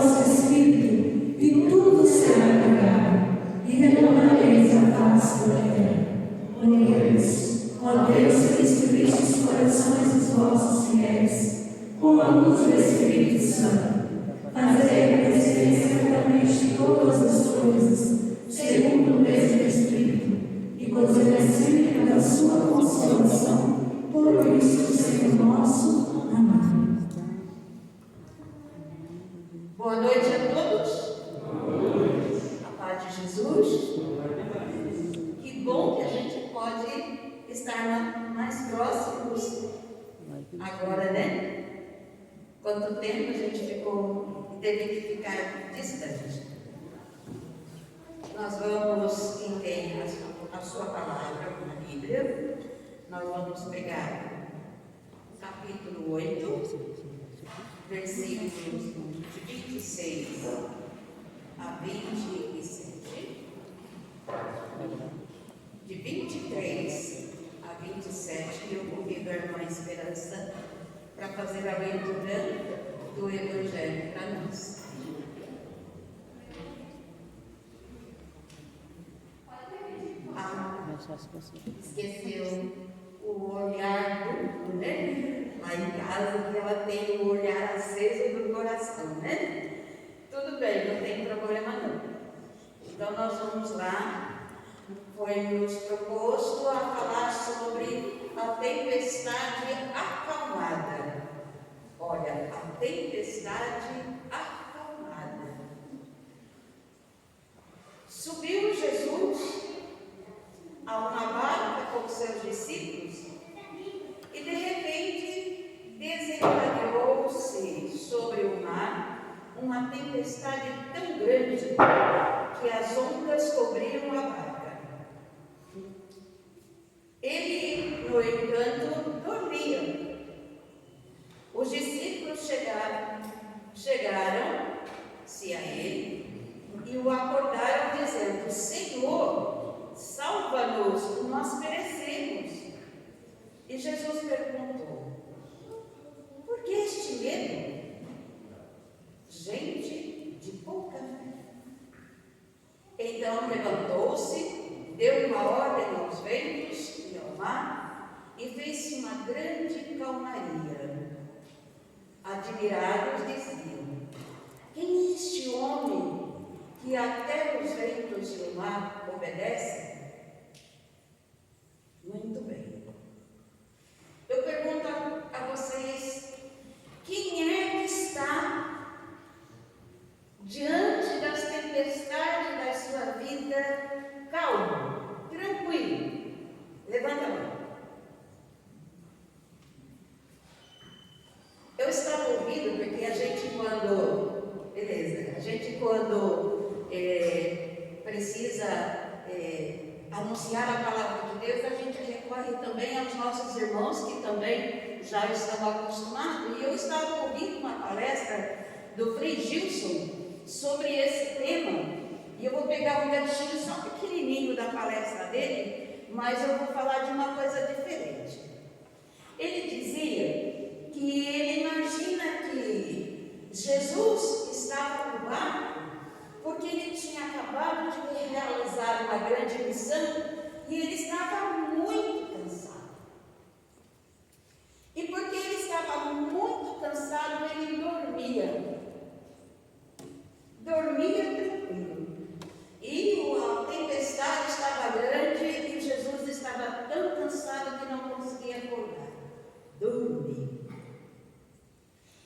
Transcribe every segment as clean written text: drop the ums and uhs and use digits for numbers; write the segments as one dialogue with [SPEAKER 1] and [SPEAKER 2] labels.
[SPEAKER 1] vosso Espírito, e tudo será criado, e renovareis a face da terra. Oremos, ó Deus, que instruíste os corações dos vossos fiéis, com a luz do Espírito Santo, fazei conhecer certamente todas as coisas, segundo o mesmo Espírito, e gozai sempre da sua consolação, por Cristo Senhor nosso. Amém.
[SPEAKER 2] Boa noite a todos.
[SPEAKER 3] Boa noite.
[SPEAKER 2] A paz de Jesus. Que bom que a gente pode estar mais próximos agora, né? Quanto tempo a gente ficou e teve que ficar distante. Nós vamos, quem tem a sua palavra na Bíblia, nós vamos pegar o capítulo 8, versículos de 26 a 27, de 23 a 27, e eu convido a irmã Esperança para fazer a leitura do Evangelho para nós. Esqueceu o olhar duplo, né? Lá em casa, que ela tem o olhar aceso do coração, né? Tudo bem, não tem problema não. Então nós vamos lá. Foi nos proposto a falar sobre a tempestade acalmada. Olha, a tempestade acalmada. Subiu Jesus a uma barca com seus discípulos e de repente desencadeou-se sobre o mar uma tempestade tão grande que as ondas cobriram a barca. Ele, no entanto, dormia. Os discípulos chegaram-se a ele e o acordaram dizendo: Senhor, salva-nos, nós perecemos. E Jesus perguntou: por que este medo? Gente de pouca fé. Então levantou-se, deu uma ordem aos ventos e ao mar, e fez-se uma grande calmaria. Admirados diziam: quem é este homem que até os ventos e o mar obedecem? Muito bem. Eu pergunto a vocês: quem é que está diante das tempestades da sua vida calmo, tranquilo? Levanta a mão. Eu estava ouvindo, porque a gente quando precisa anunciar a palavra de Deus, a gente recorre também aos nossos irmãos que também já estão acostumados. E eu estava ouvindo uma palestra do Frei Gilson sobre esse tema, e eu vou pegar um ganchinho só pequenininho da palestra dele, mas eu vou falar de uma coisa diferente. Ele dizia que ele imagina que Jesus estava no barco porque ele tinha acabado de realizar uma grande missão e ele estava muito cansado. E porque ele estava muito cansado, ele dormia. Dormia tranquilo. E a tempestade estava grande e Jesus estava tão cansado que não conseguia acordar. Dormia.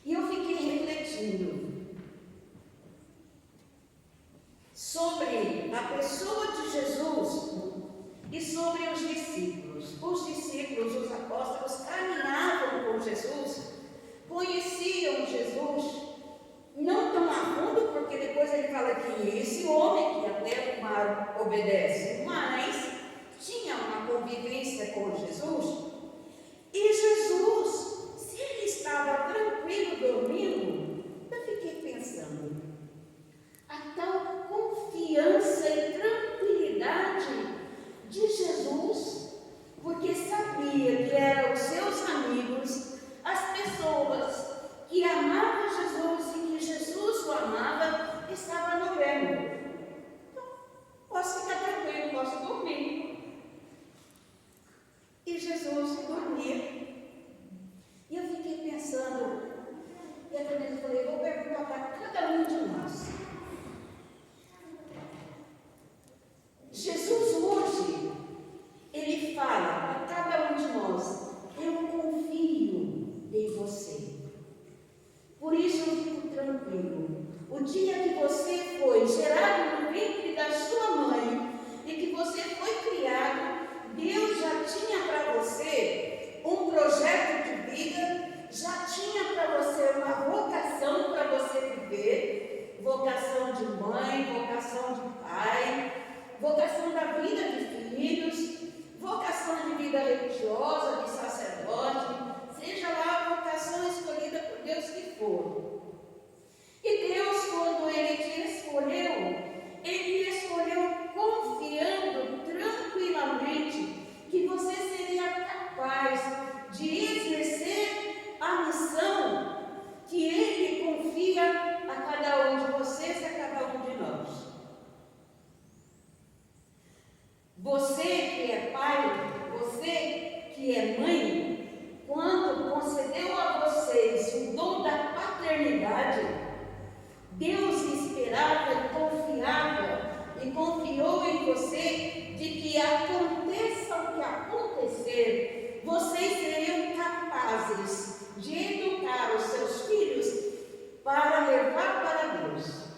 [SPEAKER 2] E eu fiquei refletindo sobre a pessoa de Jesus e sobre os discípulos. Os discípulos, os apóstolos, caminhavam com Jesus, conheciam Jesus, não tão a fundo, porque depois ele fala que esse homem que até o mar obedece, mas tinha uma convivência com Jesus. E Jesus, se ele estava tranquilo dormindo, eu fiquei pensando, a tal confiança e tranquilidade de Jesus, porque sabia que eram os seus amigos, as pessoas que amavam Jesus e que Jesus o amava, tranquilo. O dia que você foi gerado no ventre da sua mãe e que você foi criado, Deus já tinha para você um projeto de vida, já tinha para você uma vocação para você viver, vocação de mãe, vocação de pai, vocação da vida de filhos, vocação de vida religiosa, de sacerdote, seja lá a vocação escolhida por Deus que for. E Deus, quando Ele te escolheu, Ele escolheu confiando tranquilamente que você seria capaz de exercer a missão que Ele confia a cada um de vocês e a cada um de nós. Você que é pai, você que é mãe, quando concedeu a vocês o dom da paternidade, Deus esperava e confiava e confiou em você de que aconteça o que acontecer, vocês seriam capazes de educar os seus filhos para levar para Deus.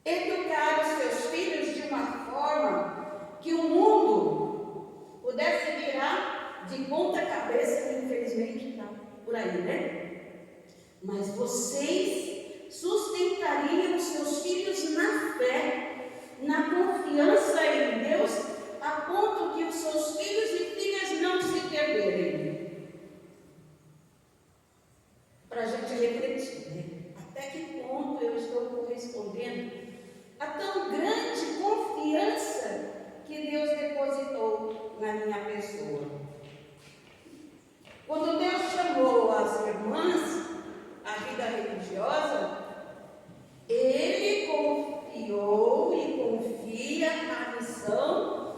[SPEAKER 2] Educar os seus filhos de uma forma que o mundo pudesse virar de ponta cabeça, que infelizmente está por aí, né? Mas vocês sustentariam os seus filhos na fé, na confiança em Deus, a ponto que os seus filhos e filhas não se perderem. Para a gente refletir, né? Até que ponto eu estou correspondendo a tão grande confiança que Deus depositou na minha pessoa. Quando Deus chamou as irmãs à vida religiosa, Ele confiou e confia a missão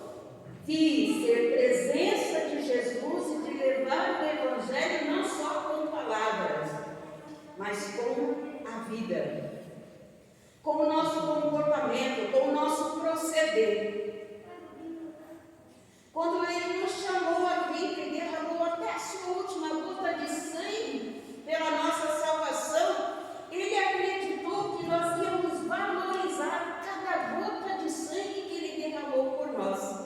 [SPEAKER 2] de ser presença de Jesus e de levar o Evangelho não só com palavras, mas com a vida, com o nosso comportamento, com o nosso proceder. Quando Ele nos chamou à vida e derramou até a sua última gota de sangue pela nossa salvação, Ele acreditou que nós íamos valorizar cada gota de sangue que Ele derramou por nós.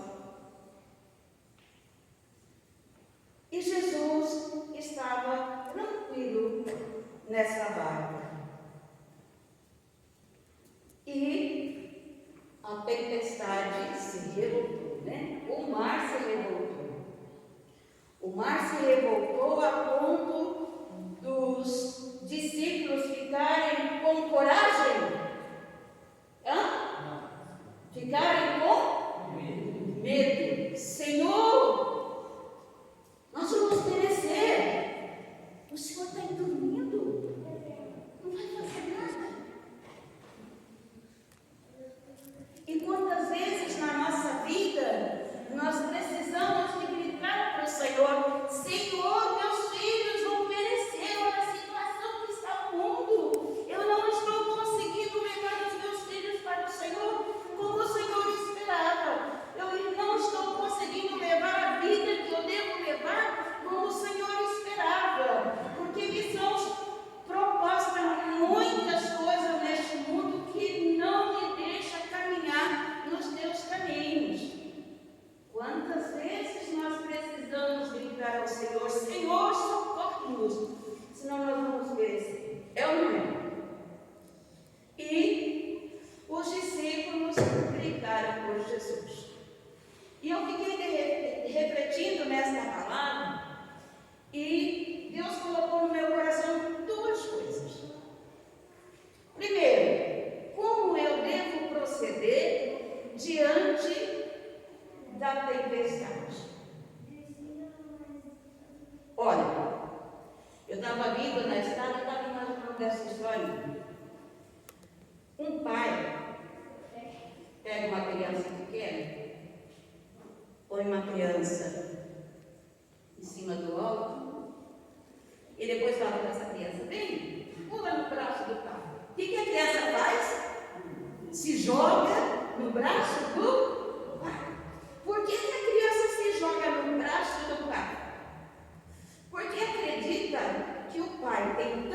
[SPEAKER 2] E Jesus estava tranquilo nessa barca. E a tempestade se revoltou, né? O mar se revoltou. O mar se revoltou a ponto dos discípulos ficarem com coragem. Ficarem com medo. Senhor, nós vamos perecer. O Senhor está dormindo. Não vai fazer nada. E quantas vezes na nossa vida nós precisamos de gritar para o Senhor: Senhor, meus filhos vão perecer, olha a situação que está o mundo. Eu não estou conseguindo levar os meus filhos para o Senhor como o Senhor esperava. Eu não estou conseguindo levar a vida que eu devo levar como o Senhor esperava. Porque me são propostas muitas coisas neste mundo que não me deixam caminhar nos teus caminhos. Quantas vezes nós precisamos gritar ao Senhor: Senhor, socorre-nos, senão nós vamos perecer. É ou não é? E os discípulos gritaram por Jesus. E eu fiquei refletindo nesta palavra, e Deus colocou no meu coração duas coisas. Primeiro, como eu devo proceder diante da tempestade? Olha, eu estava vindo na estrada e estava imaginando dessa história. Um pai pega uma criança pequena, põe uma criança em cima do alto e depois fala para essa criança: vem, pula no braço do pai. O que a criança faz? Se joga no braço do pai. Por que a criança se joga no braço do pai? Porque acredita que o pai tem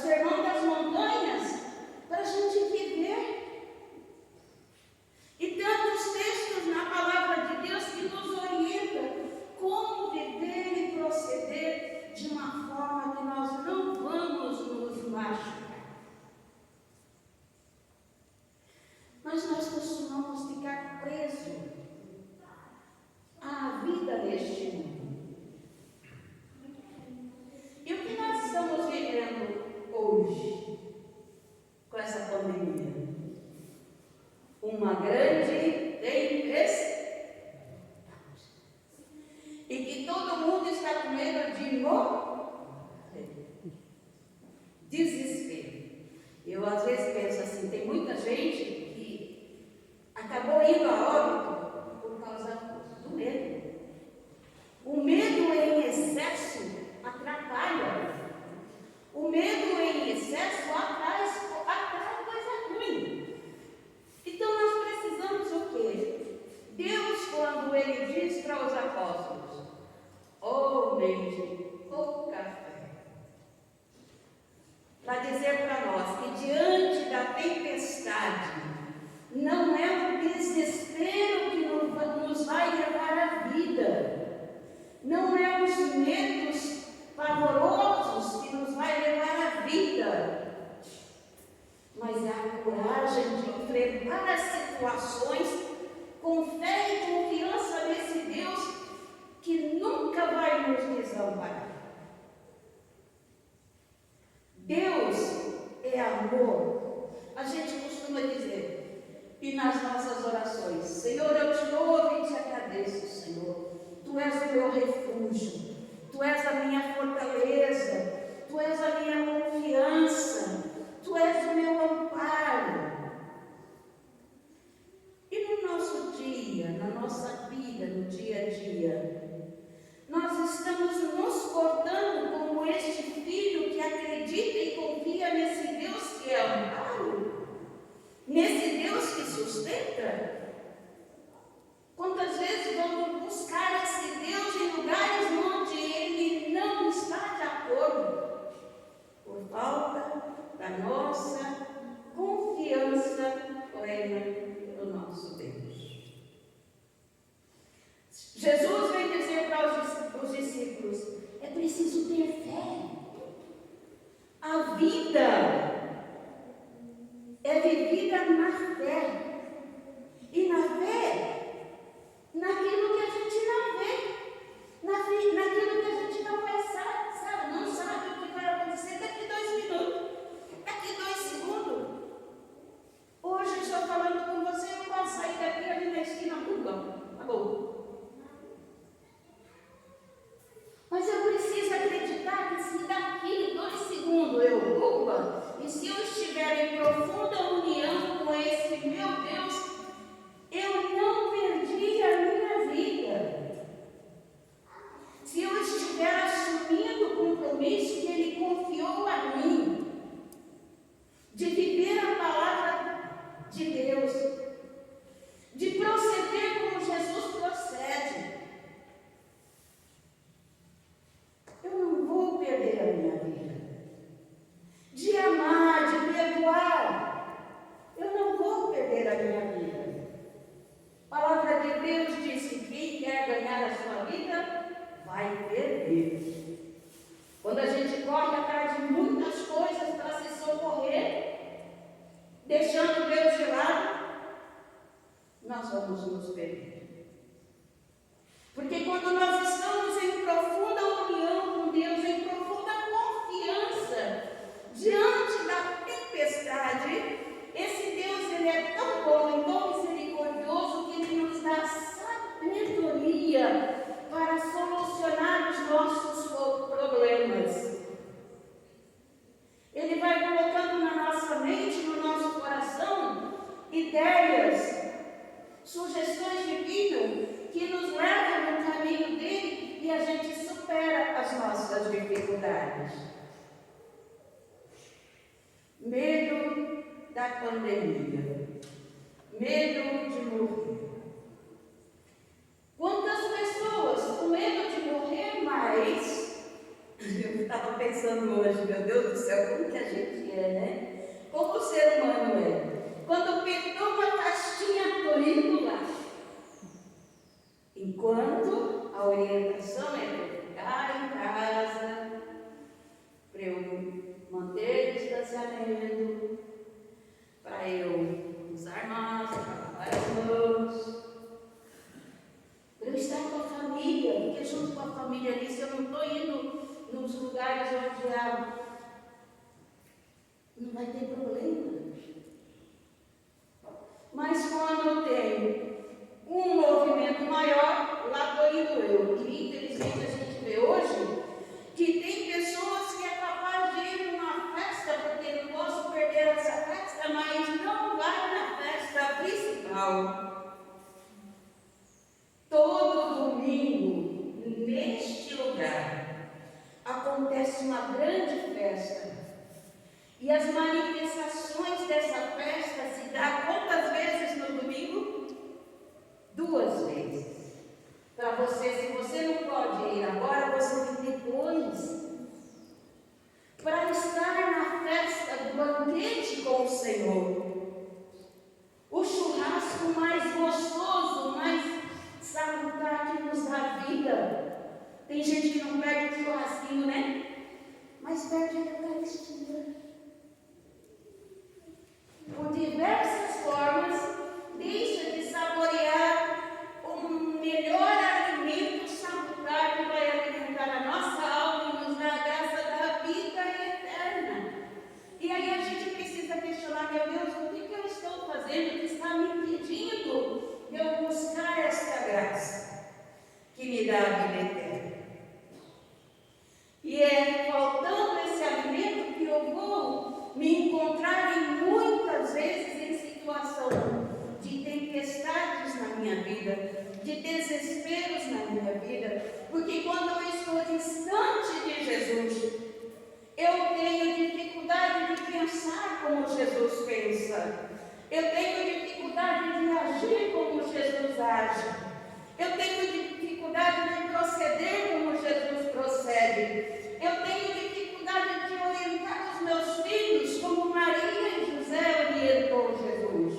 [SPEAKER 2] Sermão das Montanhas, para a gente viver. E tantos textos na palavra de Deus que nos orientam como viver e proceder de uma forma que nós não vamos nos machucar. Mas nós costumamos ficar presos à vida neste mundo. E o que nós estamos vivendo hoje com essa pandemia? Uma grande tempestade. E que todo mundo está com medo de morrer. Desespero. Eu às vezes penso assim, tem muita gente que acabou indo a óbito por causa do medo. O medo em excesso atrapalha. O medo em excesso atrai coisa ruim. Então nós precisamos o quê? Deus, quando Ele diz para os apóstolos, homem de pouca fé, para dizer para nós que diante da tempestade, não é o desespero que nos vai levar à vida, não é os medos pavorosos que nos vai levar à vida, mas é a coragem de enfrentar as situações com fé e confiança nesse Deus que nunca vai nos desamparar. Deus é amor. A gente costuma dizer, e nas nossas orações, Senhor, eu te louvo e te agradeço, Senhor. Tu és o meu refúgio, Tu és a minha fortaleza, Tu és a minha confiança, Tu és o meu amparo. E no nosso dia, na nossa vida, no dia a dia, nós estamos nos portando como este filho que acredita e confia nesse Deus que é amparo, nesse Deus que sustenta. Quantas vezes vamos buscar esse Deus em lugares onde Ele não está de acordo, por falta da nossa confiança plena no nosso Deus. Jesus vem dizer para os discípulos, é preciso ter fé. A vida é vivida na fé. E na fé, naquilo que a gente não vê, naquilo que a gente não vai sabe, não sabe o que vai acontecer daqui 2 minutos, daqui 2 segundos. Hoje eu estou falando com você, eu posso sair daqui ali na esquina, acabou. Mas eu preciso acreditar que se daqui 2 segundos e se eu estiver em profunda união com esse meu Deus, eu não perdi a minha vida. Se eu estiver assumindo o compromisso que Ele confiou a mim, de viver a palavra de Deus, de proceder como Jesus procede, eu não vou perder a minha vida. De amar, de perdoar, eu não vou perder a minha vida. A palavra de Deus diz que quem quer ganhar a sua vida, vai perder. Quando a gente corre atrás de muitas coisas para se socorrer, deixando Deus de lado, nós vamos nos perder. Porque quando nós estamos em profunda união com Deus, em profunda confiança, diante da tempestade, esse Deus, Ele é tão bom e tão misericordioso que Ele nos dá sabedoria para solucionar os nossos problemas. Ele vai colocando na nossa mente, no nosso coração, ideias, sugestões divinas que nos levam no caminho dele e a gente supera as nossas dificuldades. Medo da pandemia, medo de morrer. Quantas pessoas com medo de morrer, mas eu estava pensando hoje, meu Deus do céu, como que a gente é, né? Como o ser humano é. Quando pintou uma pastinha currícula, enquanto a orientação é para ficar em casa, para eu manter distanciamento, para eu usar máscara, lavar as mãos, para eu estar com a família, porque junto com a família ali, se eu não estou indo nos lugares onde não vai ter problema. Mas quando eu tenho um movimento maior, lá estou indo eu. E infelizmente a gente vê hoje que tem pessoas que é capaz de ir numa festa, porque não posso perder essa festa, mas não vai na festa principal. Todo domingo, neste lugar, acontece uma grande festa. E as manifestações dessa festa se dá quantas vezes no domingo? 2 vezes. Para você, se você não pode ir agora, você tem depois. Para estar na festa do banquete com o Senhor. O churrasco mais gostoso, mais salutar que nos dá vida. Tem gente que não perde o churrasquinho, né? Mas perde a Eucaristia. Por diversas formas, deixa de saborear o melhor alimento salutar que vai alimentar a nossa alma e nos dar a graça da vida eterna. E aí a gente precisa questionar, meu Deus, o que eu estou fazendo que está me impedindo de eu buscar esta graça que me dá a vida eterna? E é faltando esse alimento que eu vou me encontrar muitas vezes em situação de tempestades na minha vida, de desesperos na minha vida, porque quando eu estou distante de Jesus, eu tenho dificuldade de pensar como Jesus pensa, eu tenho dificuldade de agir como Jesus age, eu tenho dificuldade de proceder como Jesus procede, eu tenho dificuldade de orientar os meus filhos como Maria e José orientou Jesus,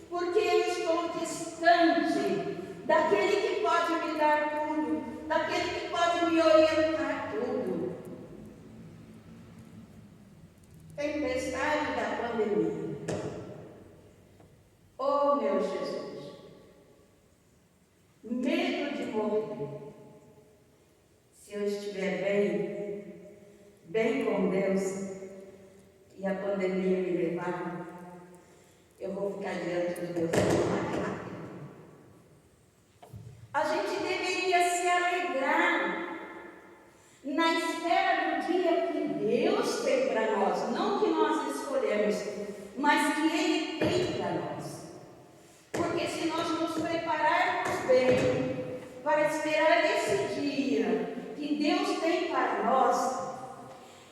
[SPEAKER 2] porque eu estou distante daquele que pode me dar tudo, daquele que pode me orientar tudo. Tempestade da pandemia. Oh, meu Jesus, medo de morrer. Se eu estiver bem com Deus, e a pandemia me levar, eu vou ficar diante do Deus mais rápido. A gente deveria se alegrar na espera do dia que Deus tem para nós, não que nós escolhemos, mas que Ele tem para nós. Porque se nós nos prepararmos bem para esperar esse dia que Deus tem para nós,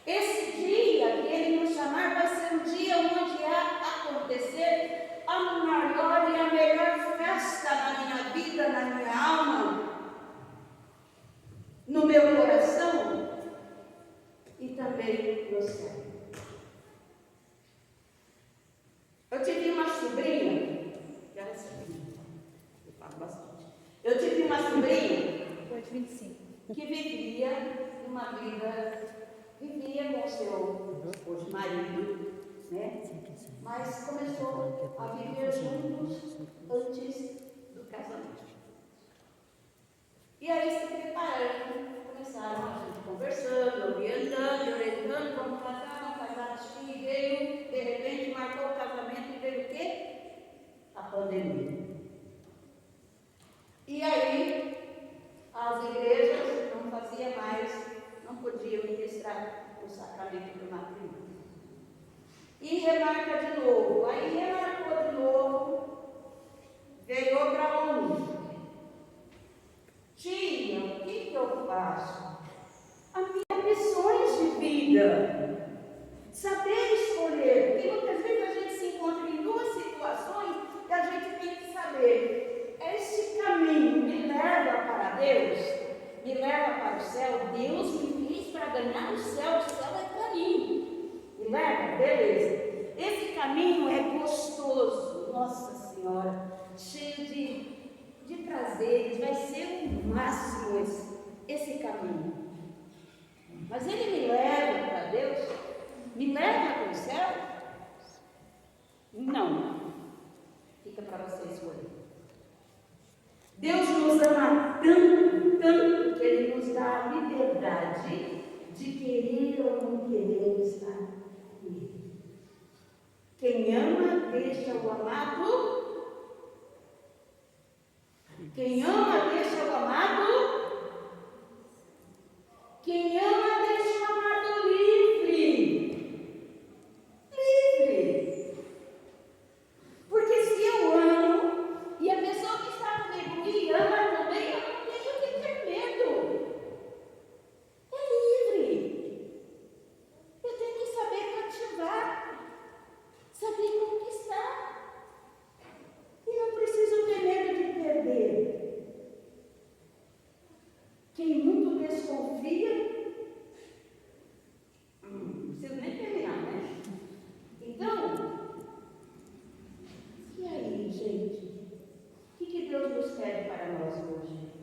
[SPEAKER 2] esse dia que Ele nos chamar vai ser um dia onde há acontecer a maior e a melhor festa na minha vida, na minha alma, no meu coração e também no céu. Eu tive uma sobrinha, que era sobrinha, eu falo bastante. Eu tive uma sobrinha que vivia uma vida. Vivia com seu hoje marido, né? Mas começou a viver juntos antes do casamento. E aí se preparando, começaram a gente conversando, orientando, vamos casar, acho que veio, de repente marcou o casamento e veio o quê? A pandemia. E aí as igrejas não faziam mais, não podiam ministrar o sacramento do matrimônio. E remarca de novo. Aí remarcou de novo, veio para onde? Tia, o que eu faço? A minha missões de vida. Saber escolher. Porque muitas vezes a gente se encontra em 2 situações e a gente tem que saber. Esse caminho me leva para Deus? Me leva para o céu? Deus me fiz para ganhar o céu é para mim. Me leva? Beleza. Esse caminho é gostoso, Nossa Senhora, cheio de prazeres, vai ser o máximo esse caminho. Mas ele me leva para Deus? Me leva para o céu? Não. Fica para você escolher. Deus nos ama tanto, tanto, que Ele nos dá a liberdade de querer ou não querer estar com Ele. Quem ama, deixa o amado. Quem ama, deixa o amado. Quem ama, deixa o amado livre. Livre. Porque se eu amo, e a pessoa que está comigo me ama também, eu não tenho que ter medo. É livre. Eu tenho que saber cativar, saber conquistar. E não preciso ter medo de perder. Quem muito desconfia, não preciso nem terminar, né? Então, e aí, gente? O que Deus nos pede para nós hoje?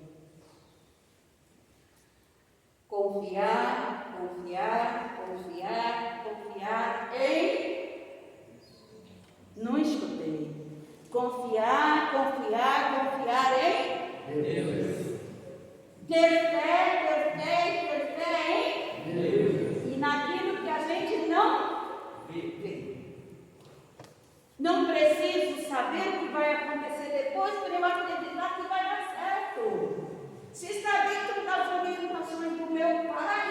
[SPEAKER 2] Confiar, confiar, confiar, confiar em... Não escutei. Confiar, confiar, confiar em...
[SPEAKER 3] Deus.
[SPEAKER 2] Ter fé em...
[SPEAKER 3] Deus.
[SPEAKER 2] E naquilo que a gente não vê. Não preciso saber o que vai acontecer depois para eu acreditar que vai dar certo. Se está dentro das orientações do meu pai,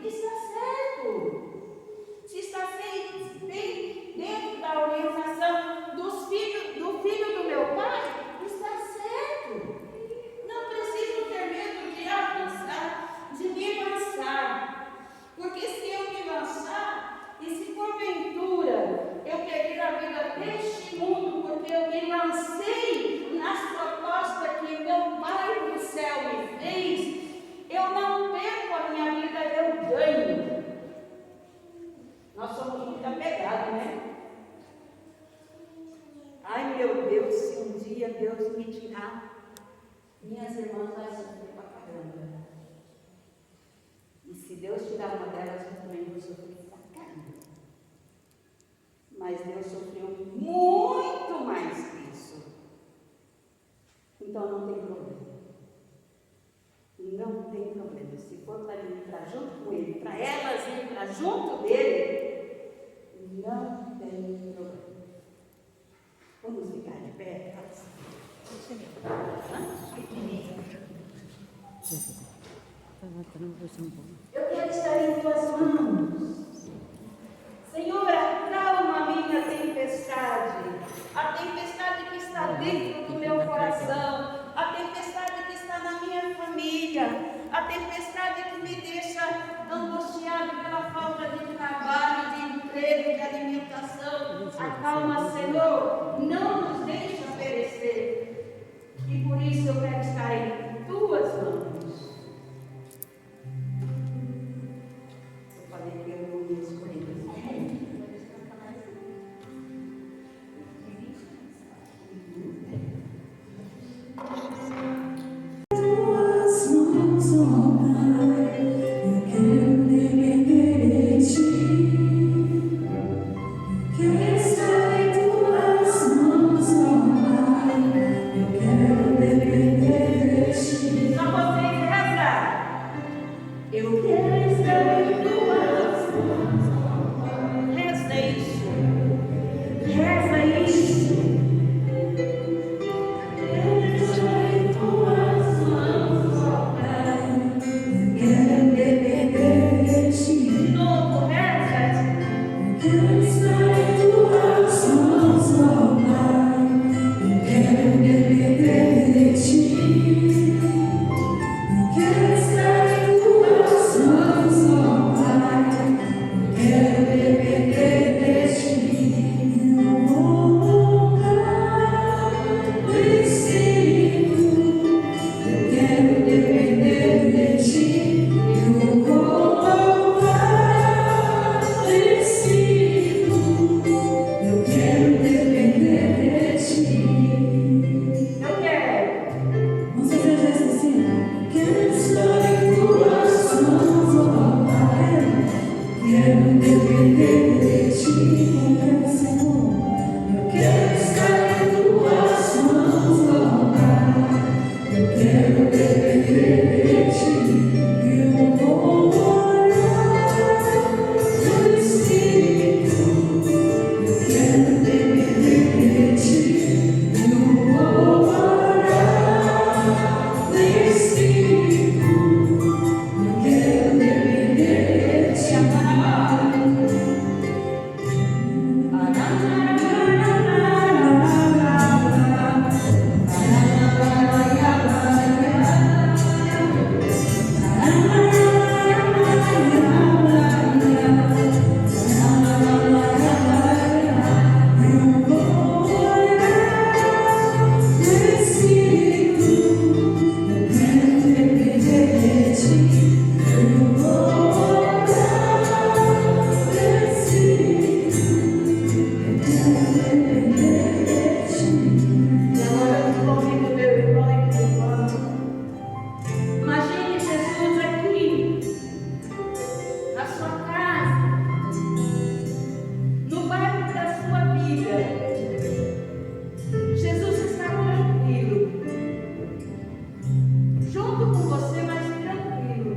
[SPEAKER 2] está certo. Se está bem dentro da orientação do filho do meu pai, está certo. Não preciso ter medo de avançar, de me lançar. Porque se eu me lançar, e se porventura eu perder a vida deste mundo, porque eu me lancei nas propostas que meu Pai do céu me fez, eu não perco a minha vida, eu ganho. Nós somos muito apegados, né? Ai meu Deus, se um dia Deus me tirar, minhas irmãs vão sofrer pra caramba. E se Deus tirar uma delas, eu também vou sofrer pra caramba. Mas Deus sofreu muito mais que isso. Então não tem problema. Não tem problema. Se for para ele entrar junto com ele, para elas entrar junto dele, não tem problema. Vamos ficar de pé? Eu quero estar em tuas mãos. Senhor, acalma a minha tempestade, a tempestade que está dentro do meu coração, a tempestade que está na minha família, a tempestade que me deixa angustiado pela falta de trabalho, de emprego, de alimentação. Acalma, Senhor, não nos deixa perecer. E por isso eu quero estar em tuas mãos. Eu falei que eu não ia escolher.
[SPEAKER 1] Tuas mãos, ó Pai, eu quero depender de Ti. Eu quero estar em Tuas mãos, depender de ti, meu Senhor. Eu quero estar em tuas mãos, ó Pai. Eu quero depender de ti. Eu vou orar no Espírito. Eu quero depender de ti. Eu vou orar no Espírito. Eu quero depender de ti.
[SPEAKER 2] E agora eu convido meu irmão e minha irmã. Imagine Jesus aqui, na sua casa, no bairro da sua vida. Jesus está tranquilo, junto com você, mas tranquilo.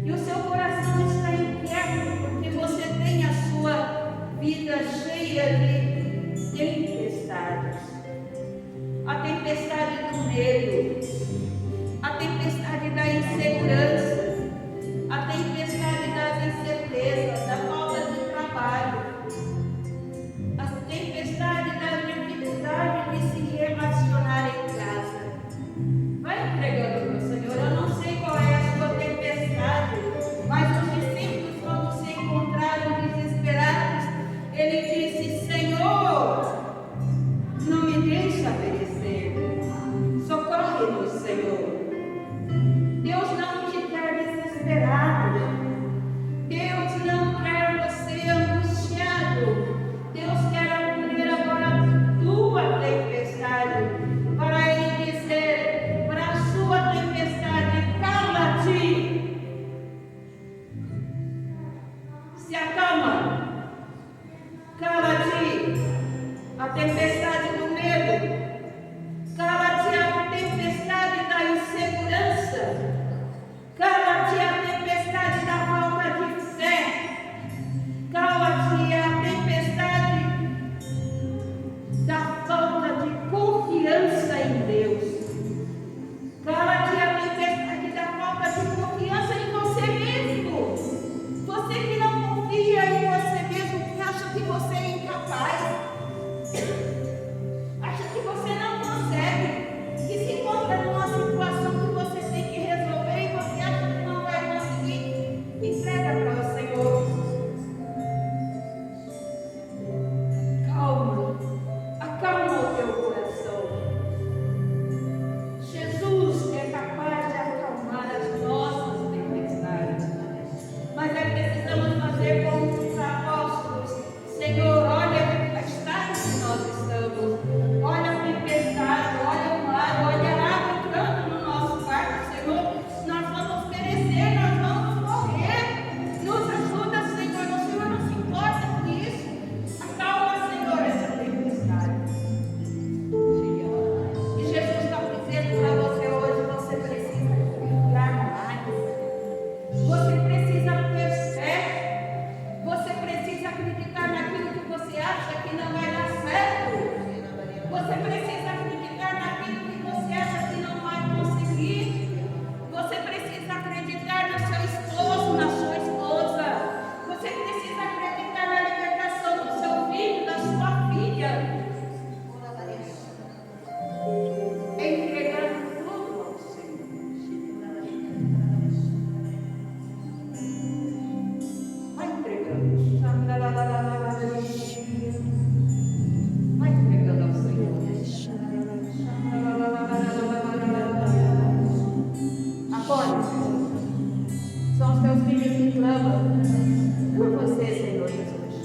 [SPEAKER 2] E o seu coração está inquieto, porque você tem a sua vida cheia de tempestades. A tempestade do medo, a tempestade da insegurança, a tempestade das incertezas, da falta de trabalho, a tempestade da dificuldade de se relacionar em casa. Vai entregando, meu Senhor. Eu não sei qual é a sua tempestade, mas os discípulos, quando se encontraram desesperados, ele disse: Senhor, não me deixa perecer. Socorre-nos, Senhor. Deus não te quer desesperado. Deus não quer você angustiado. Deus quer acolher agora a tua tempestade, para Ele dizer para a sua tempestade: cala-te. Se acalma. Cala-te. A tempestade do medo. Cala-te a tempestade da insegurança. Cala-te a tempestade da falta de fé. Cala-te a tempestade da falta de confiança em Deus. Cala-te a tempestade da falta de confiança em você mesmo. Você que não confia em você mesmo, que acha que você é incapaz. Acha que você não consegue, que se encontra numa situação que você tem que resolver e você acha que não vai conseguir. Entrega para o Senhor. Calma, acalma o teu coração. Jesus é capaz de acalmar as nossas tempestades, mas precisamos fazer como os apóstolos. Senhor, olha a estágio que nós estamos. Olha a tempestade, olha o mar, olha a água entrando no nosso quarto, Senhor. Nós vamos perecer, nós vamos morrer. Nos ajuda, Senhor. O Senhor não se importa com isso. Acalma, Senhor, essa tempestade. E Jesus está dizendo para você hoje: você precisa confiar mais. Você precisa ter fé. Você precisa acreditar naquilo que você acha que não vai dar certo. Você precisa acreditar naquilo que você acha que não vai conseguir. Você precisa acreditar no seu esposo, na sua esposa. Você precisa acreditar na libertação do seu filho, da sua filha. Entregando tudo ao Senhor. Vai entregando. Vai entregando ao Senhor. Agora, são os teus filhos que clamam por você, Senhor Jesus.